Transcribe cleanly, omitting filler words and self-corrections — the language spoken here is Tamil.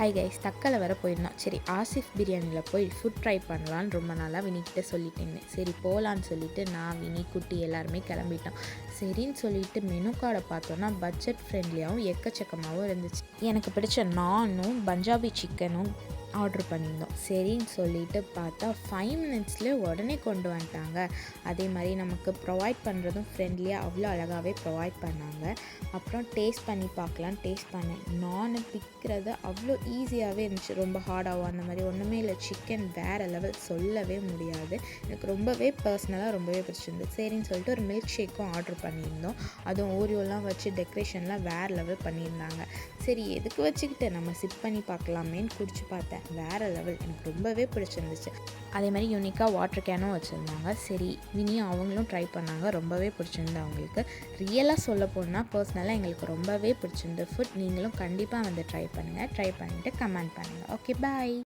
ஹாய் கைஸ், தக்கலை வர போயிருந்தோம். சரி, ஆசிஃப் பிரியாணியில் போய் ஃபுட் ட்ரை பண்ணலான்னு ரொம்ப நாளாக வினிக்கிட்ட சொல்லிட்டேன். சரி போகலான்னு சொல்லிவிட்டு நான், வினி, குட்டி எல்லாருமே கிளம்பிட்டோம். சரின்னு சொல்லிட்டு மெனு கார்டை பார்த்தோன்னா பட்ஜெட் ஃப்ரெண்ட்லியாகவும் எக்கச்சக்கமாகவும் இருந்துச்சு. எனக்கு பிடிச்ச நானும் பஞ்சாபி சிக்கனும் ஆர்டர் பண்ணியிருந்தோம். சரின்னு சொல்லிட்டு பார்த்தா 5 மினிட்ஸ்லேயே உடனே கொண்டு வந்துட்டாங்க. அதே மாதிரி நமக்கு ப்ரொவைட் பண்ணுறதும் ஃப்ரெண்ட்லியாக அவ்வளோ அழகாகவே ப்ரொவைட் பண்ணாங்க. அப்புறம் டேஸ்ட் பண்ணி பார்க்கலான்னு டேஸ்ட் பண்ணேன். நான் பிக்கிறது அவ்வளோ ஈஸியாகவே இருந்துச்சு. ரொம்ப ஹார்டாகவும் அந்த மாதிரி ஒன்றுமே இல்லை. சிக்கன் வேறு லெவல், சொல்லவே முடியாது. எனக்கு ரொம்பவே பர்சனலாக ரொம்பவே பிடிச்சிருந்து. சரின்னு சொல்லிட்டு ஒரு மில்க் ஷேக்கும் ஆர்டர் பண்ணியிருந்தோம். அதுவும் ஓரியோலாம் வச்சு டெக்கரேஷன்லாம் வேறு லெவல் பண்ணியிருந்தாங்க. சரி எதுக்கு வச்சுக்கிட்டு நம்ம சிப் பண்ணி பார்க்கலாமேன்னு குடிச்சு பார்த்தேன். வேறு லெவல், எனக்கு ரொம்பவே பிடிச்சிருந்துச்சு. அதே மாதிரி யூனிக்காக வாட்டர் கேனும் வச்சுருந்தாங்க. சரி வினியும் அவங்களும் ட்ரை பண்ணாங்க. ரொம்பவே பிடிச்சிருந்து அவங்களுக்கு. ரியலாக சொல்ல போனால் பர்சனலாக எங்களுக்கு ரொம்பவே பிடிச்சிருந்து ஃபுட். நீங்களும் கண்டிப்பாக வந்து ட்ரை பண்ணுங்கள். ட்ரை பண்ணிவிட்டு கமெண்ட் பண்ணுங்கள். ஓகே, பாய்.